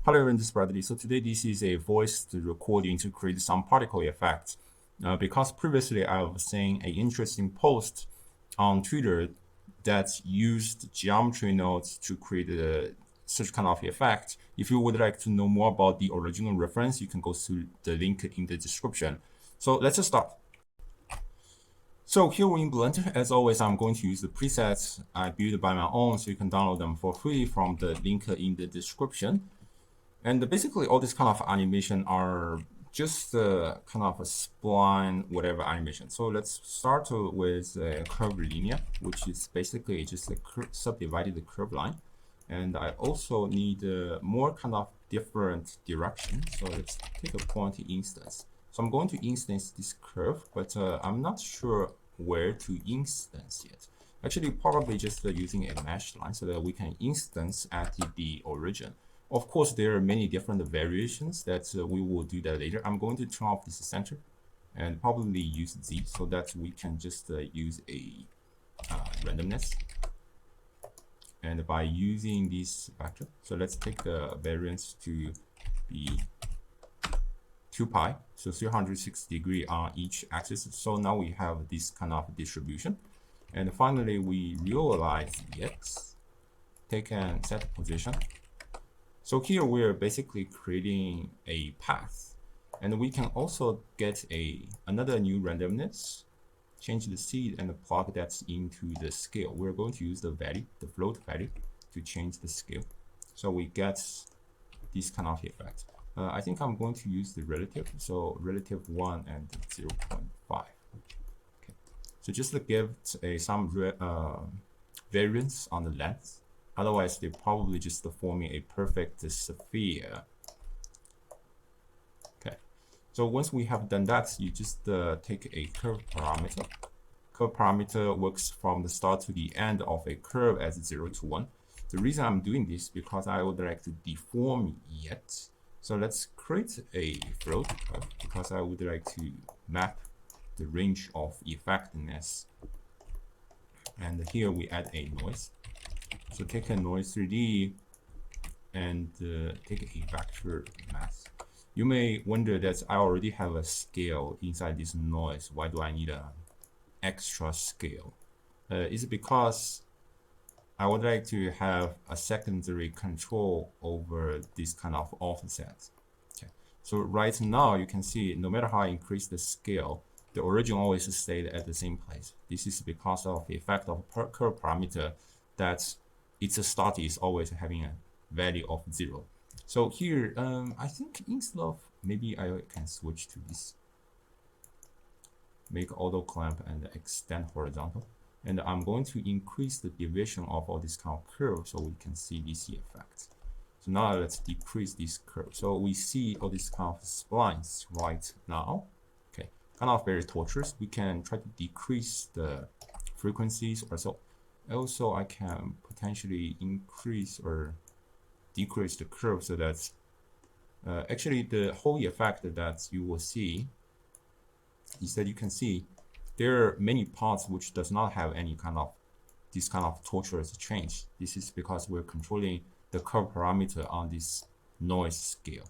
Hello everyone, this is Bradley. So today this is a voice recording to create some particle effect. Because previously I was seeing an interesting post on Twitter that used geometry nodes to create such kind of effect. If you would like to know more about the original reference, you can go to the link in the description. So let's just start. So here in Blender, as always, I'm going to use the presets I built by my own, so you can download them for free from the link in the description. And basically, all this kind of animation are just kind of a spline, whatever animation. So let's start with a curved linear, which is basically just a subdivided curve line. And I also need more kind of different direction. So let's take a point instance. So I'm going to instance this curve, but I'm not sure where to instance yet. Actually, probably just using a mesh line so that we can instance at the origin. Of course, there are many different variations that we will do that later. I'm going to turn off this center and probably use Z so that we can just use a randomness. And by using this vector, so let's take the variance to be 2 pi, so 360 degrees on each axis. So now we have this kind of distribution. And finally, we realize the x, take and set position. So here we're basically creating a path, and we can also get another new randomness, change the seed and plug that into the scale. We're going to use the value, the float value, to change the scale. So we get this kind of effect. I think I'm going to use the relative, so relative 1 and 0.5. Okay. So just to give some variance on the length. Otherwise, they're probably just forming a perfect sphere. Okay, so once we have done that, you just take a curve parameter. Curve parameter works from the start to the end of a curve as 0 to 1. The reason I'm doing this is because I would like to deform it. So let's create a float curve because I would like to map the range of effectiveness. And here we add a noise. So take a noise 3D and take a vector mass. You may wonder that I already have a scale inside this noise. Why do I need an extra scale? It's because I would like to have a secondary control over this kind of offset. Okay. So right now you can see no matter how I increase the scale, the origin always stayed at the same place. This is because of the effect of curve parameter that its start is always having a value of 0. So here, I think instead of, maybe I can switch to this, make auto clamp and extend horizontal. And I'm going to increase the deviation of all this kind of curve so we can see this effect. So now let's decrease this curve. So we see all these kind of splines right now. Okay, kind of very tortuous. We can try to decrease the frequencies or so. Also, I can potentially increase or decrease the curve so that actually the whole effect that you will see is that you can see there are many parts which does not have any kind of this kind of tortuous change. This is because we're controlling the curve parameter on this noise scale.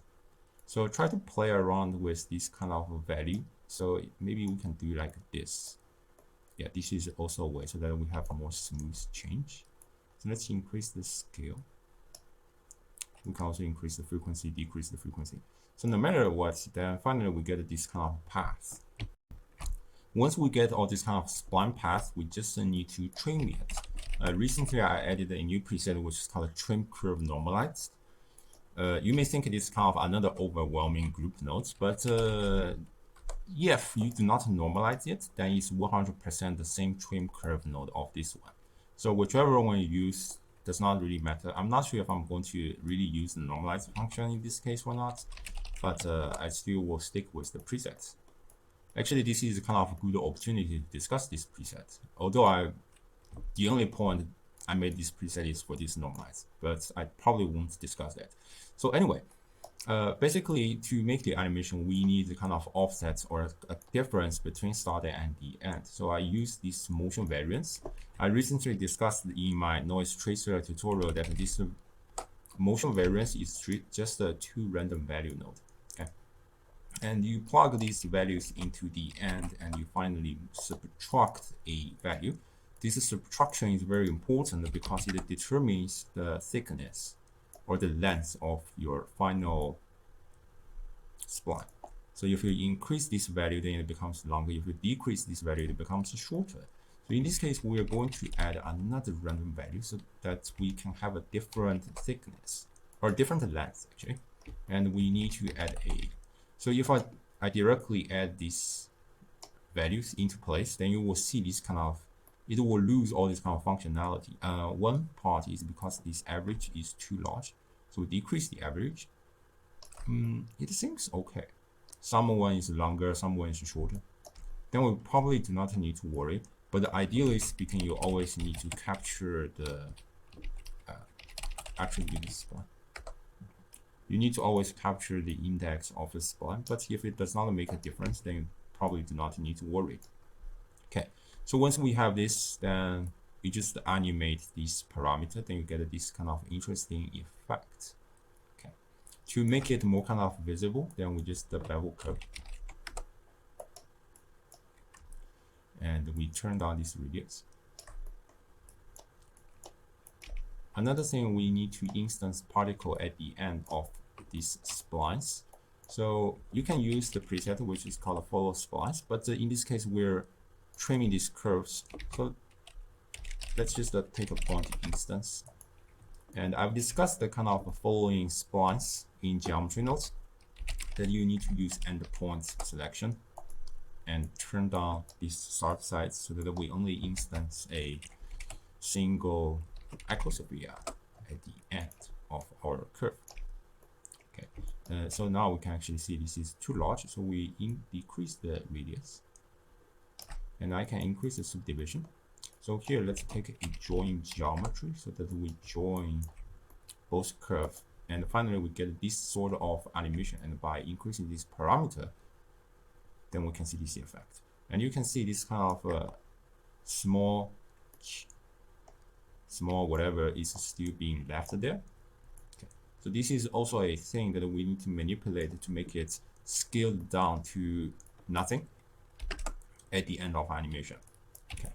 So try to play around with this kind of value. So maybe we can do like this. Yeah, this is also a way so that we have a more smooth change. So let's increase the scale. We can also increase the frequency, decrease the frequency. So no matter what, then finally we get this kind of path. Once we get all this kind of spline path, we just need to trim it. Recently, I added a new preset which is called trim curve normalized. You may think it is kind of another overwhelming group nodes, but if you do not normalize it, then it's 100% the same trim curve node of this one. So whichever one you use does not really matter. I'm not sure if I'm going to really use the normalize function in this case or not, but I still will stick with the presets. Actually, this is kind of a good opportunity to discuss this preset. Although the only point I made this preset is for this normalize, but I probably won't discuss that. So anyway, basically to make the animation, we need the kind of offsets or a difference between start and the end. So I use this motion variance. I recently discussed in my noise tracer tutorial that this motion variance is just a two random value node. Okay, and you plug these values into the end, and you finally subtract a value. This subtraction is very important because it determines the thickness or the length of your final spline. So if you increase this value, then it becomes longer. If you decrease this value, it becomes shorter. So in this case, we are going to add another random value so that we can have a different thickness or different length actually. And we need to add a. So if I directly add these values into place, then you will see this kind of, it will lose all this kind of functionality. One part is because this average is too large. So we decrease the average. It seems okay. Someone is longer, someone is shorter. Then we probably do not need to worry. But ideally speaking, you always need to capture the attribute spline. You need to always capture the index of the spline. But if it does not make a difference, then you probably do not need to worry. Okay. So once we have this, then you just animate this parameter, then you get this kind of interesting effect. Okay. To make it more kind of visible, then we just bevel curve. And we turn down this radius. Another thing, we need to instance particle at the end of these splines. So you can use the preset which is called a follow splice, but in this case we're trimming these curves. So let's just take a point instance. And I've discussed the kind of following splines in geometrynodes, that you need to use endpoint selection and turn down these start sides so that we only instance a single icosaphere at the end of our curve. Okay, so now we can actually see this is too large, so we decrease the radius, and I can increase the subdivision. So here, let's take a join geometry so that we join both curves, and finally we get this sort of animation. And by increasing this parameter, then we can see this effect. And you can see this kind of small whatever is still being left there. Okay. So this is also a thing that we need to manipulate to make it scaled down to nothing at the end of animation. Okay.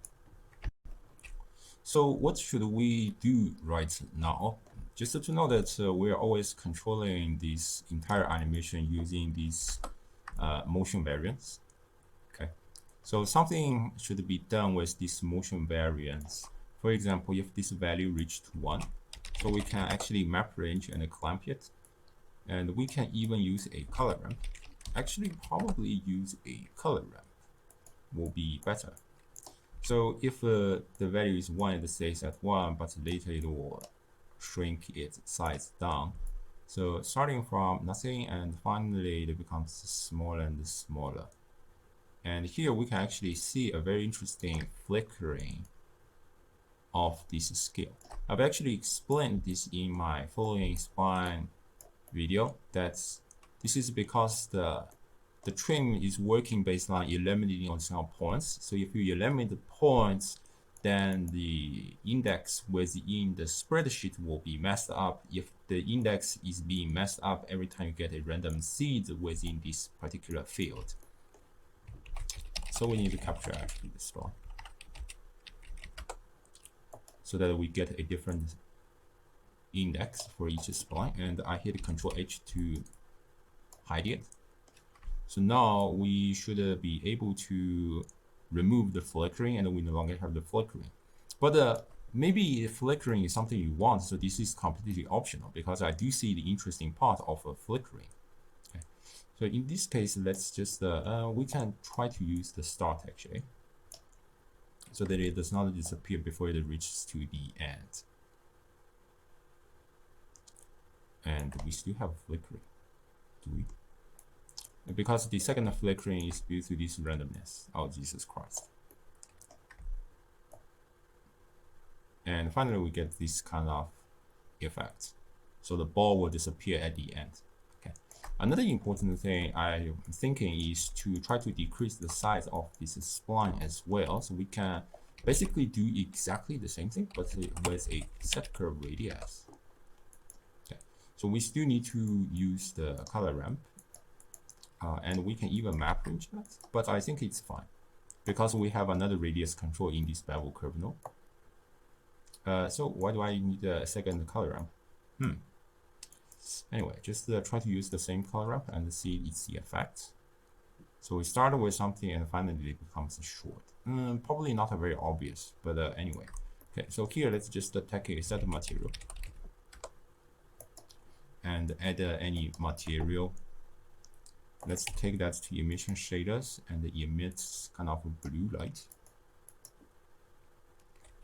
So what should we do right now? Just to know that we are always controlling this entire animation using these motion variance. Okay, so something should be done with this motion variance. For example, if this value reached 1, so we can actually map range and clamp it, and we can even use a color ramp. Actually, probably use a color ramp will be better. So if the value is 1, it stays at 1, but later it will shrink its size down. So starting from nothing, and finally it becomes smaller and smaller. And here we can actually see a very interesting flickering of this scale. I've actually explained this in my following spline video, that this is because the trim is working based on eliminating on some points. So if you eliminate the points, then the index within the spreadsheet will be messed up. If the index is being messed up every time you get a random seed within this particular field. So we need to capture actually the spline so that we get a different index for each spline, and I hit Ctrl H to hide it. So now we should be able to remove the flickering, and we no longer have the flickering. But maybe flickering is something you want, so this is completely optional, because I do see the interesting part of flickering. Okay. So in this case, let's just we can try to use the start actually, so that it does not disappear before it reaches to the end. And we still have flickering, do we? Because the second flickering is due to this randomness. Oh, Jesus Christ. And finally, we get this kind of effect. So the ball will disappear at the end. Okay. Another important thing I'm thinking is to try to decrease the size of this spline as well. So we can basically do exactly the same thing, but with a set curve radius. Okay. So we still need to use the color ramp, and we can even map range that, but I think it's fine because we have another radius control in this bevel curve node. So why do I need a second color ramp? Anyway, just try to use the same color ramp and see its effect. So we start with something and finally it becomes short. Probably not very obvious, but anyway. Okay, so here let's just take a set material and add any material. Let's take that to emission shaders and emit kind of blue light.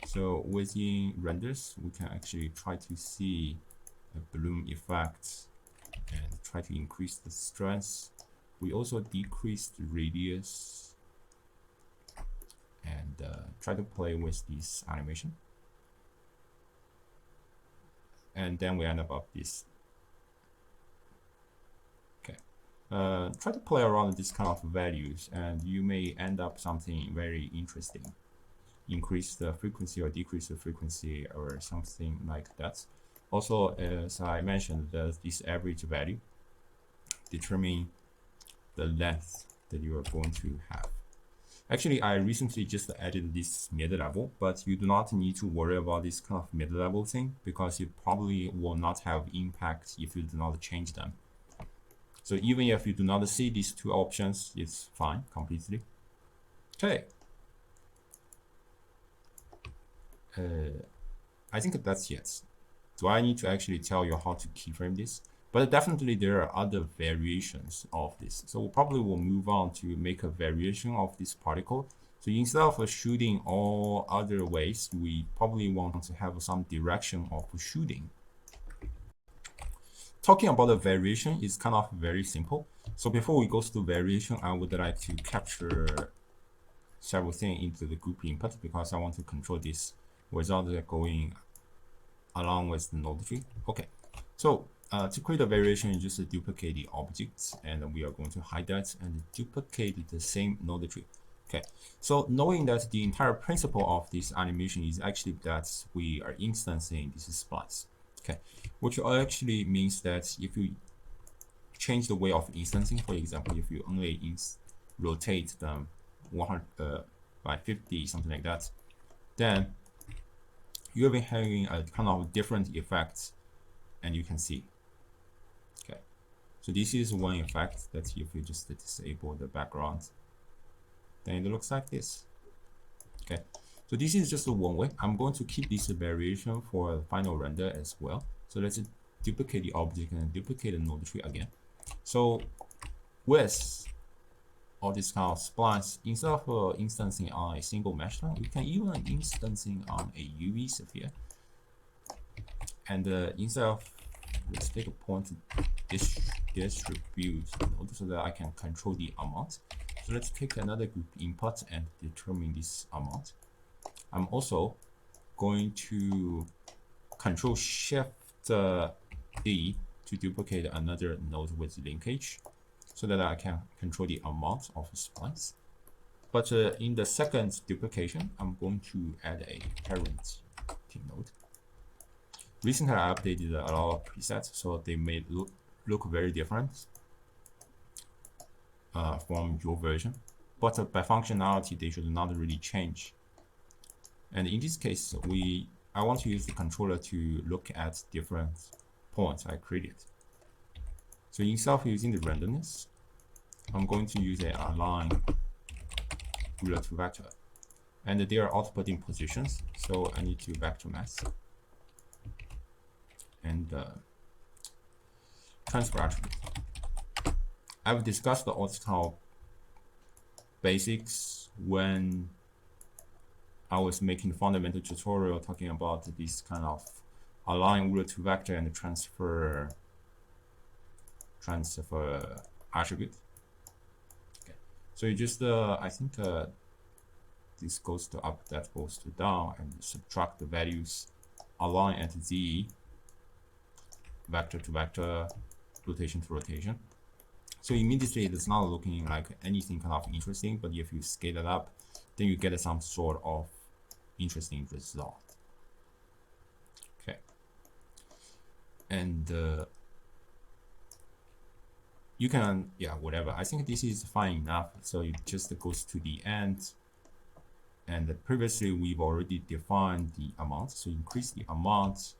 So within renders, we can actually try to see a bloom effect and try to increase the strength. We also decrease the radius and try to play with this animation. And then we end up with this. Okay. Try to play around with this kind of values and you may end up something very interesting. Increase the frequency or decrease the frequency or something like that. Also, as I mentioned, this average value determine the length that you are going to have. Actually, I recently just added this mid-level, but you do not need to worry about this kind of mid-level thing because it probably will not have impact if you do not change them. So even if you do not see these two options, it's fine completely. Okay. I think that's it. Do I need to actually tell you how to keyframe this? But definitely there are other variations of this. So we probably will move on to make a variation of this particle. So instead of shooting all other ways, we probably want to have some direction of shooting. Talking about the variation is kind of very simple. So before we go to variation, I would like to capture several things into the group input because I want to control this without going along with the node tree. Okay, so to create a variation, you just duplicate the objects and we are going to hide that and duplicate the same node tree. Okay, so knowing that the entire principle of this animation is actually that we are instancing this splice. Okay, which actually means that if you change the way of instancing, for example, if you only rotate them 100 by 50, something like that, then you'll be having a kind of different effects, and you can see. Okay, so this is one effect that if you just disable the background, then it looks like this. Okay, so this is just one way. I'm going to keep this variation for the final render as well. So let's duplicate the object and duplicate the node tree again. So with all this kind of splice, instead of instancing on a single mesh line, you can even instancing on a UV sphere. And instead of, let's take a point to distribute node so that I can control the amount. So let's take another group input and determine this amount. I'm also going to Control Shift D to duplicate another node with linkage so that I can control the amount of splice. But in the second duplication, I'm going to add a parent node. Recently, I updated a lot of presets, so they may look very different from your version. But by functionality, they should not really change. And in this case, I want to use the controller to look at different points I created. So instead of using the randomness, I'm going to use a align ruler to vector. And they are outputting positions, so I need to vector mask and transfer attribute. I've discussed all this kind of basics when I was making the fundamental tutorial talking about this kind of align ruler to vector and transfer attribute. Okay, so you just I think this goes to up, that goes to down, and subtract the values, align at Z, vector to vector, rotation to rotation. So immediately it's not looking like anything kind of interesting, but if you scale it up, then you get some sort of interesting result. Okay, and you can, yeah, whatever. I think this is fine enough. So it just goes to the end. And previously we've already defined the amount. So increase the amount,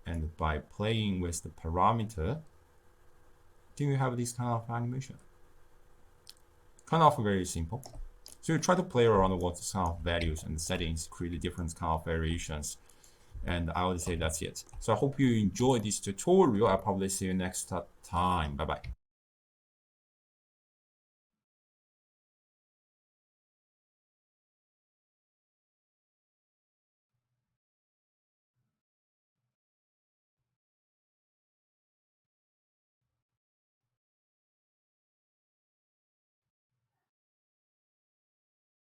and by playing with the parameter, then you have this kind of animation. Kind of very simple. So you try to play around with what kind of values and settings, create different kind of variations. And I would say that's it. So I hope you enjoyed this tutorial. I'll probably see you next time. Bye bye.